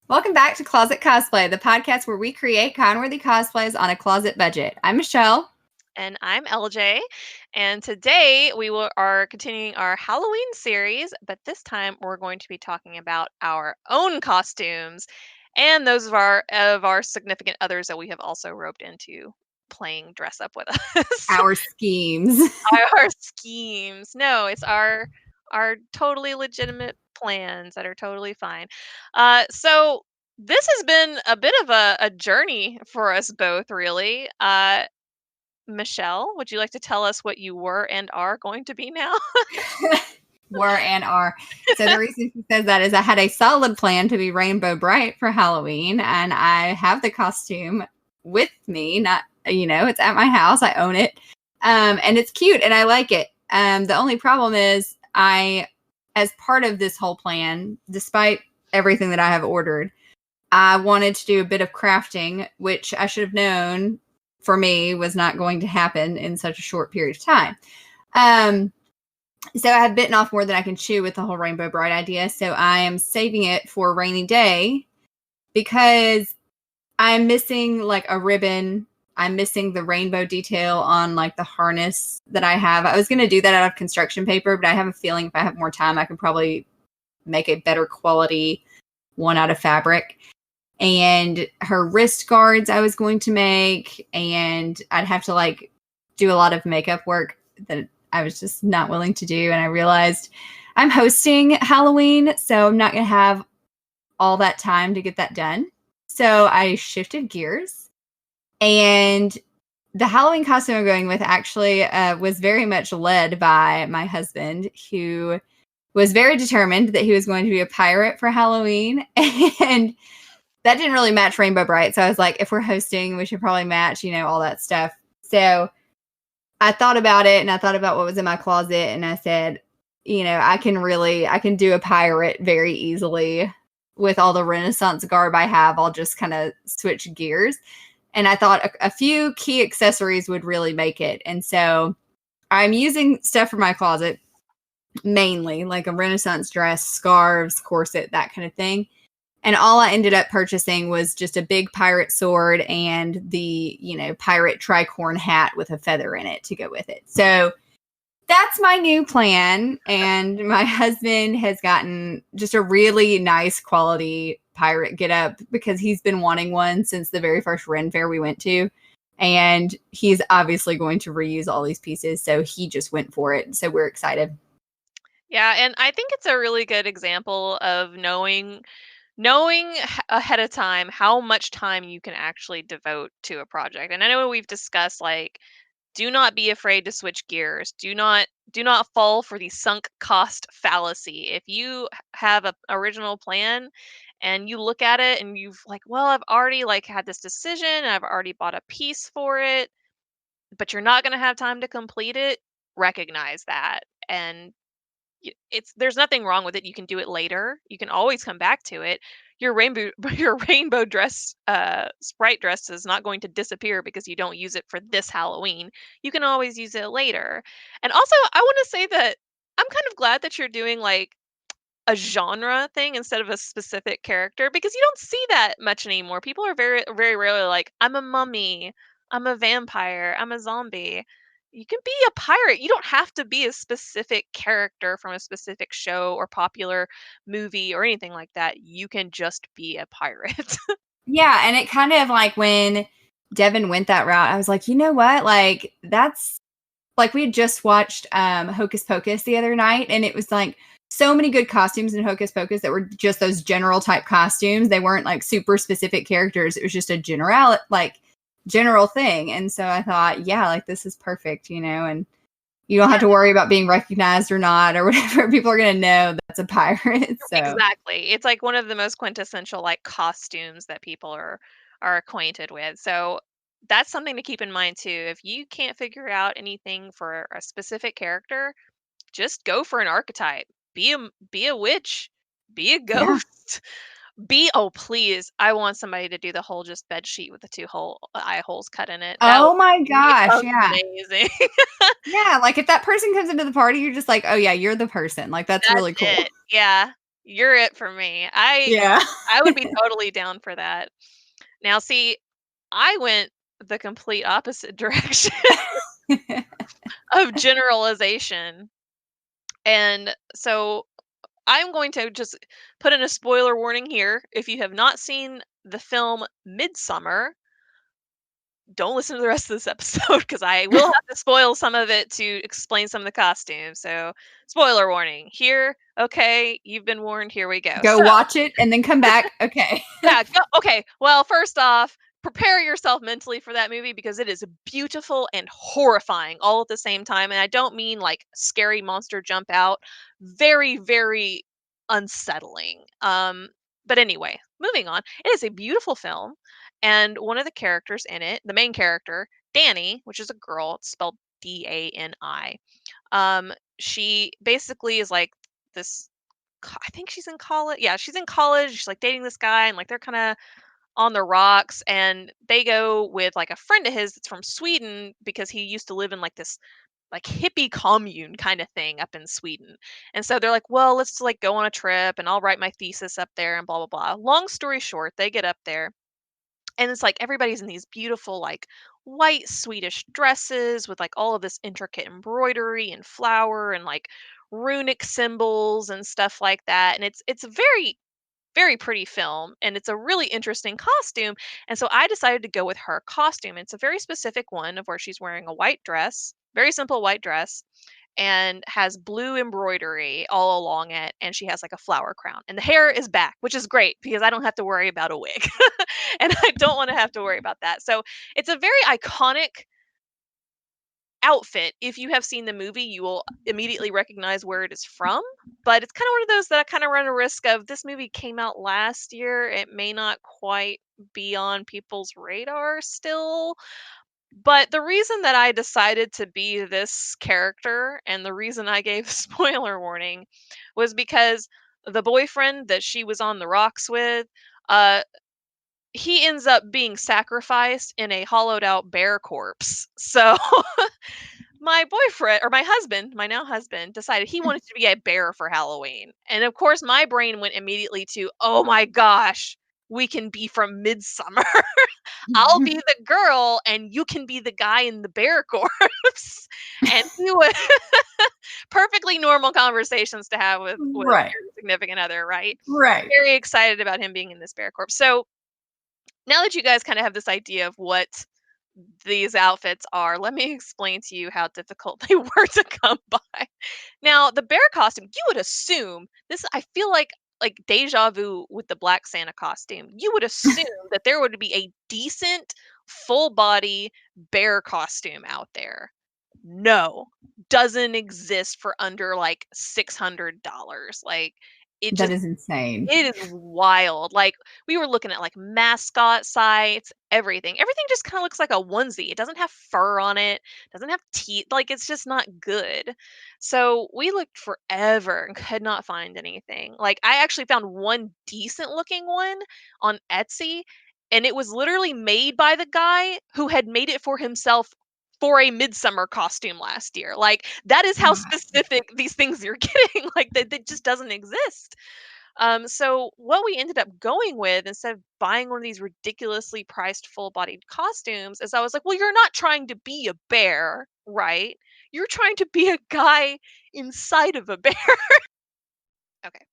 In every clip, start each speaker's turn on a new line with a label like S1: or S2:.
S1: Welcome back to Closet Cosplay, the podcast where we create con-worthy cosplays on a closet budget. I'm Michelle.
S2: And I'm LJ. And today are continuing our Halloween series, but this time we're going to be talking about our own costumes and those of our significant others that we have also roped into playing dress up with us.
S1: Our schemes.
S2: Our schemes. No, it's our totally legitimate plans that are totally fine. So this has been a bit of a journey for us both, really. Michelle, would you like to tell us what you were and are going to be now?
S1: Were and are. So the reason she says that is I had a solid plan to be rainbow bright for Halloween, and I have the costume with me. Not, it's at my house. I own it. And it's cute and I like it. The only problem is as part of this whole plan, despite everything that I have ordered, I wanted to do a bit of crafting, which I should have known for me was not going to happen in such a short period of time. So I have bitten off more than I can chew with the whole Rainbow Bright idea. So I am saving it for a rainy day because I'm missing like a ribbon. I'm missing the rainbow detail on like the harness that I have. I was going to do that out of construction paper, but I have a feeling if I have more time, I can probably make a better quality one out of fabric. And her wrist guards I was going to make, and I'd have to like do a lot of makeup work that I was just not willing to do. And I realized I'm hosting Halloween, so I'm not going to have all that time to get that done. So I shifted gears, and the Halloween costume I'm going with actually was very much led by my husband, who was very determined that he was going to be a pirate for Halloween. And that didn't really match Rainbow Bright. So I was like, if we're hosting, we should probably match, all that stuff. So I thought about it, and I thought about what was in my closet, and I said, I can do a pirate very easily with all the Renaissance garb I have. I'll just kind of switch gears. And I thought a few key accessories would really make it. And so I'm using stuff from my closet, mainly like a Renaissance dress, scarves, corset, that kind of thing. And all I ended up purchasing was just a big pirate sword and the, pirate tricorn hat with a feather in it to go with it. So that's my new plan. And my husband has gotten just a really nice quality pirate getup because he's been wanting one since the very first Ren Fair we went to. And he's obviously going to reuse all these pieces. So he just went for it. So we're excited.
S2: Yeah, and I think it's a really good example of knowing ahead of time how much time you can actually devote to a project. And I know we've discussed like do not be afraid to switch gears. Do not fall for the sunk cost fallacy. If you have an original plan and you look at it and you've like, well, I've already like had this decision, and I've already bought a piece for it, but you're not going to have time to complete it, recognize that. And there's nothing wrong with it. You can do it later. You can always come back to it. Your rainbow dress sprite dress is not going to disappear because you don't use it for this Halloween. You can always use it later. And also, I want to say that I'm kind of glad that you're doing like a genre thing instead of a specific character, because you don't see that much anymore. People are very very rarely like, I'm a mummy, I'm a vampire, I'm a zombie. You can be a pirate. You don't have to be a specific character from a specific show or popular movie or anything like that. You can just be a pirate.
S1: Yeah, and it kind of like when Devin went that route, I was like, you know what? Like that's like we had just watched Hocus Pocus the other night, and it was like so many good costumes in Hocus Pocus that were just those general type costumes. They weren't like super specific characters. It was just a general thing. And so I thought, yeah, like this is perfect, and you don't have to worry about being recognized or not or whatever. People are going to know that's a pirate. So
S2: Exactly. It's like one of the most quintessential like costumes that people are acquainted with. So that's something to keep in mind too. If you can't figure out anything for a specific character, just go for an archetype. Be a witch, be a
S1: yeah.
S2: ghost. Oh please, I want somebody to do the whole just bed sheet with the eye holes cut in it. That would
S1: Oh my
S2: be
S1: gosh. Yeah.
S2: amazing.
S1: Yeah. Like if that person comes into the party, you're just like, oh yeah, you're the person. Like that's
S2: That's
S1: really cool.
S2: it. Yeah. You're it for me.
S1: Yeah.
S2: I would be totally down for that. Now, see, I went the complete opposite direction of generalization. And so I'm going to just put in a spoiler warning here. If you have not seen the film Midsummer, don't listen to the rest of this episode because I will have to spoil some of it to explain some of the costumes. So, spoiler warning. Here, okay, you've been warned. Here we go.
S1: Go
S2: So,
S1: watch it and then come back. Okay.
S2: yeah, okay. Well, first off, prepare yourself mentally for that movie because it is beautiful and horrifying all at the same time. And I don't mean like scary monster jump out. Very, very unsettling. But anyway, moving on. It is a beautiful film, and one of the characters in it, the main character, Danny, which is a girl, it's spelled Dani. She basically is like this. I think she's in college. Yeah, she's in college. She's like dating this guy, and like they're kind of on the rocks. And they go with like a friend of his that's from Sweden because he used to live in like this like hippie commune kind of thing up in Sweden. And so they're like, well, let's like go on a trip, and I'll write my thesis up there, and blah blah blah. Long story short, they get up there, and it's like everybody's in these beautiful like white Swedish dresses with like all of this intricate embroidery and flower and like runic symbols and stuff like that. And it's a very very pretty film, and it's a really interesting costume. And so I decided to go with her costume. It's a very specific one of where she's wearing a white dress, very simple white dress, and has blue embroidery all along it, and she has like a flower crown. And the hair is back, which is great because I don't have to worry about a wig. And I don't want to have to worry about that. So it's a very iconic outfit. If you have seen the movie, you will immediately recognize where it is from. But it's kind of one of those that I kind of run a risk of. This movie came out last year. It may not quite be on people's radar still. But the reason that I decided to be this character and the reason I gave a spoiler warning was because the boyfriend that she was on the rocks with, uh, he ends up being sacrificed in a hollowed out bear corpse. So my boyfriend or my husband, my now husband, decided he wanted to be a bear for Halloween. And of course, my brain went immediately to, oh my gosh, we can be from Midsummer. I'll be the girl and you can be the guy in the bear corpse. And he was perfectly normal conversations to have with
S1: Right.
S2: your significant other, right?
S1: Right.
S2: Very excited about him being in this bear corpse. So now that you guys kind of have this idea of what these outfits are, let me explain to you how difficult they were to come by. Now, the bear costume, you would assume this, I feel like deja vu with the Black Santa costume. You would assume that there would be a decent full body bear costume out there. No, doesn't exist for under like $600. Like it
S1: That
S2: just
S1: is insane.
S2: it is wild. Like, we were looking at, like, mascot sites, everything. Everything just kinda looks like a onesie. It doesn't have fur on it, doesn't have teeth, like, it's just not good. So, we looked forever and could not find anything. Like, I actually found one decent looking one on Etsy, and it was literally made by the guy who had made it for himself for a midsummer costume last year. Like, that is how specific these things you're getting, like, that just doesn't exist. So what we ended up going with instead of buying one of these ridiculously priced full-bodied costumes is I was like, well, you're not trying to be a bear, right? You're trying to be a guy inside of a bear. Okay.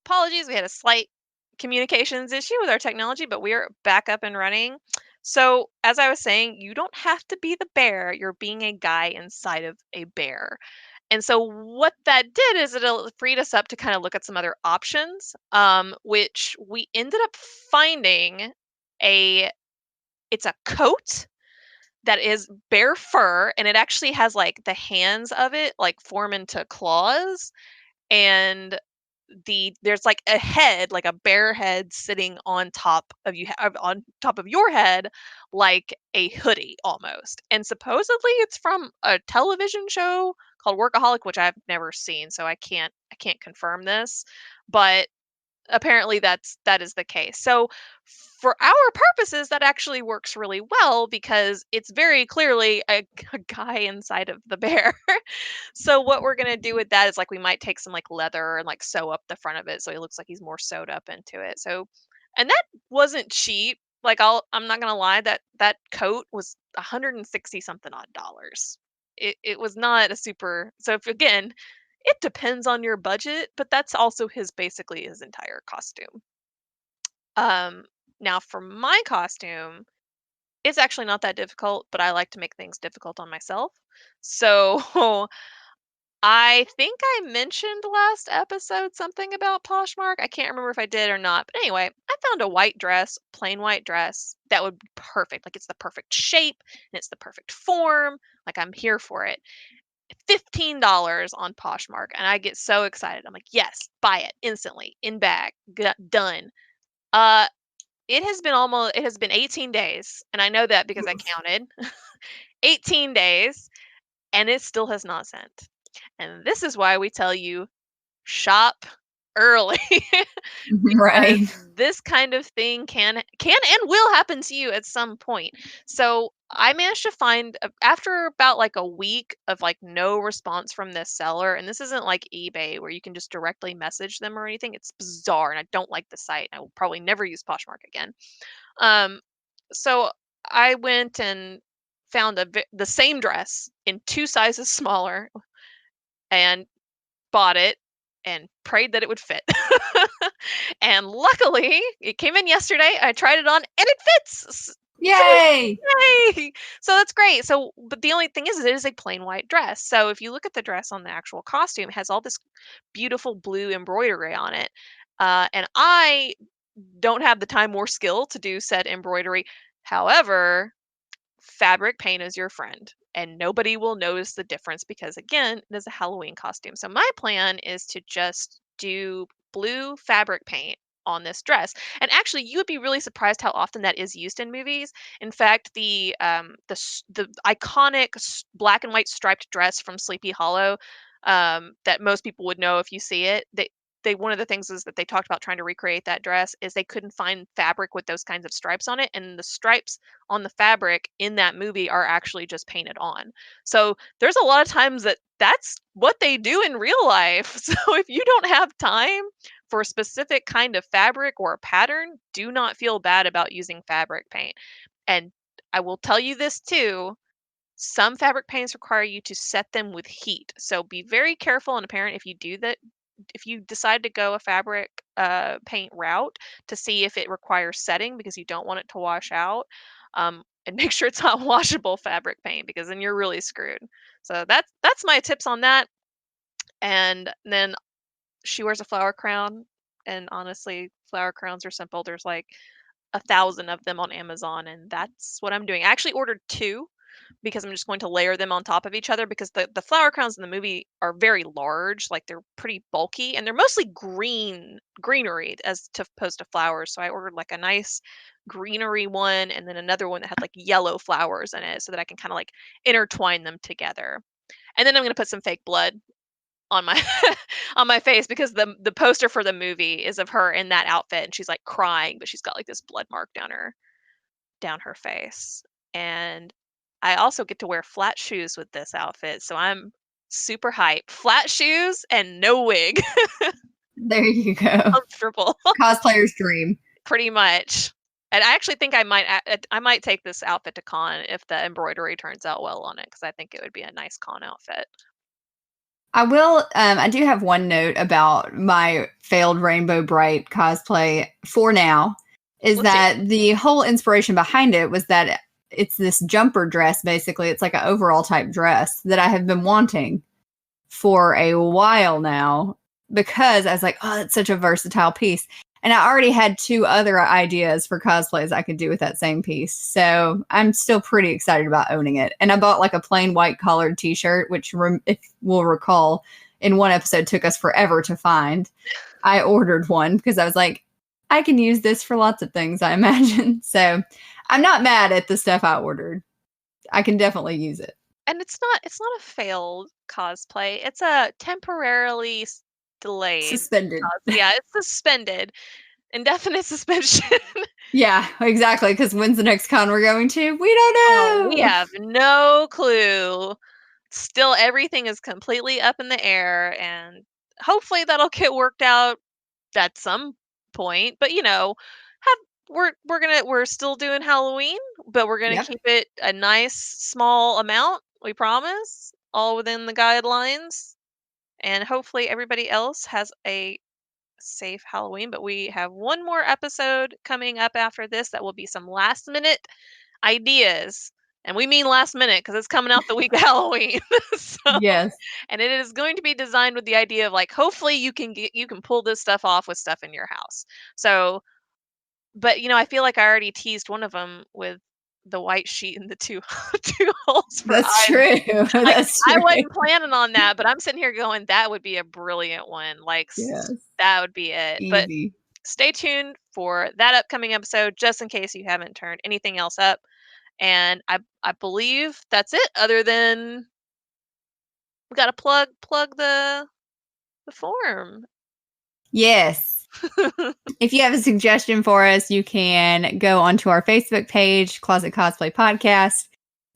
S2: Apologies, we had a slight communications issue with our technology, but we are back up and running. So, as I was saying, you don't have to be the bear, you're being a guy inside of a bear. And so what that did is it freed us up to kind of look at some other options, which we ended up finding a it's a coat that is bare fur, and it actually has like the hands of it like form into claws, and there's like a head, like a bear head sitting on top of on top of your head, like a hoodie almost. And supposedly it's from a television show called Workaholic, which I've never seen, so I can't confirm this. But apparently that is the case. So for our purposes, that actually works really well because it's very clearly a guy inside of the bear. So what we're gonna do with that is like we might take some like leather and like sew up the front of it so he looks like he's more sewed up into it. So, and that wasn't cheap. Like I'm not gonna lie, that coat was 160 something odd dollars. It was not a super. So if again, it depends on your budget, but that's also basically his entire costume. Um, Now for my costume, it's actually not that difficult, but I like to make things difficult on myself. So I think I mentioned last episode something about Poshmark. I can't remember if I did or not. But anyway, I found a white dress, plain white dress, that would be perfect. Like it's the perfect shape and it's the perfect form. Like I'm here for it. $15 on Poshmark. And I get so excited. I'm like, yes, buy it instantly, in bag, done. Uh, it has been 18 days. And I know that because I counted 18 days and it still has not sent. And this is why we tell you shop early.
S1: Right.
S2: This kind of thing can and will happen to you at some point. So I managed to find after about like a week of like no response from this seller, and this isn't like eBay where you can just directly message them or anything. It's bizarre, and I don't like the site. I will probably never use Poshmark again. Um, so I went and found the same dress in 2 sizes smaller and bought it and prayed that it would fit. And luckily, it came in yesterday. I tried it on and it fits.
S1: Yay!
S2: Yay! So that's great. So, but the only thing is, it is a plain white dress. So if you look at the dress on the actual costume, it has all this beautiful blue embroidery on it. And I don't have the time or skill to do said embroidery. However, fabric paint is your friend and nobody will notice the difference because again it is a Halloween costume. So my plan is to just do blue fabric paint on this dress. And actually you would be really surprised how often that is used in movies. In fact, the iconic black and white striped dress from Sleepy Hollow, that most people would know if you see it, they one of the things is that they talked about trying to recreate that dress is they couldn't find fabric with those kinds of stripes on it, and the stripes on the fabric in that movie are actually just painted on. So there's a lot of times that that's what they do in real life. So if you don't have time for a specific kind of fabric or a pattern, do not feel bad about using fabric paint. And I will tell you this too, some fabric paints require you to set them with heat. So be very careful and apparent if you do that, if you decide to go a fabric paint route to see if it requires setting because you don't want it to wash out. And make sure it's not washable fabric paint because then you're really screwed. So that's my tips on that. And then she wears a flower crown. And honestly, flower crowns are simple. There's like 1,000 of them on Amazon, and that's what I'm doing. I actually ordered two because I'm just going to layer them on top of each other because the flower crowns in the movie are very large, like they're pretty bulky and they're mostly greenery as to opposed to flowers. So I ordered like a nice greenery one and then another one that had like yellow flowers in it so that I can kind of like intertwine them together. And then I'm going to put some fake blood on my on my face because the poster for the movie is of her in that outfit and she's like crying but she's got like this blood mark down her face. And I also get to wear flat shoes with this outfit, so I'm super hype. Flat shoes and no wig.
S1: There you go.
S2: Comfortable.
S1: Cosplayer's dream.
S2: Pretty much. And I actually think I might take this outfit to con if the embroidery turns out well on it because I think it would be a nice con outfit.
S1: I will. I do have one note about my failed Rainbow Bright cosplay for now. Is
S2: Let's hear it.
S1: that the whole inspiration behind it was that it's this jumper dress, basically. It's like an overall type dress that I have been wanting for a while now because I was like, oh, it's such a versatile piece. And I already had two other ideas for cosplays I could do with that same piece. So I'm still pretty excited about owning it. And I bought like a plain white collared t-shirt, which if we'll recall in one episode took us forever to find. I ordered one because I was like, I can use this for lots of things, I imagine. So I'm not mad at the stuff I ordered. I can definitely use it.
S2: And it's not a failed cosplay. It's a temporarily delayed.
S1: Suspended.
S2: Yeah, it's suspended. Indefinite suspension.
S1: Yeah, exactly. Because when's the next con we're going to? We don't
S2: Oh, we
S1: know.
S2: have no clue. Still, everything is completely up in the air, and hopefully that'll get worked out at some point. But have we're still doing Halloween, but we're gonna
S1: Yep.
S2: keep it a nice small amount. We promise, all within the guidelines, and hopefully everybody else has a safe Halloween. But we have one more episode coming up after this that will be some last minute ideas. And we mean last minute because it's coming out the week of Halloween. So,
S1: Yes.
S2: and it is going to be designed with the idea of like, hopefully you can pull this stuff off with stuff in your house. So, but I feel like I already teased one of them with the white sheet and the two two holes for
S1: That's
S2: eyes.
S1: true.
S2: Like,
S1: That's
S2: I
S1: true.
S2: wasn't planning on that, but I'm sitting here going, that would be a brilliant one. Like,
S1: Yes.
S2: that would be it. But
S1: Easy.
S2: stay tuned for that upcoming episode, just in case you haven't turned anything else up. And I believe that's it. Other than we got to plug the form.
S1: Yes. If you have a suggestion for us, you can go onto our Facebook page, Closet Cosplay Podcast.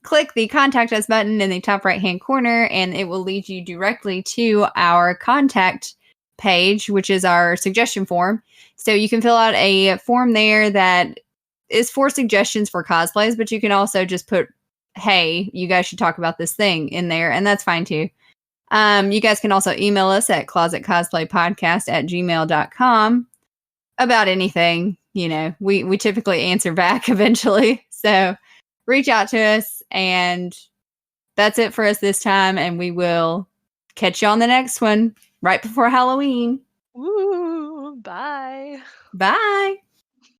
S1: Click the contact us button in the top right hand corner, and it will lead you directly to our contact page, which is our suggestion form. So you can fill out a form there that is for suggestions for cosplays, but you can also just put, hey, you guys should talk about this thing in there, and that's fine too. You guys can also email us at closetcosplaypodcast@gmail.com about anything. We typically answer back eventually. So reach out to us, and that's it for us this time. And we will catch you on the next one right before Halloween.
S2: Woo! Bye.
S1: Bye.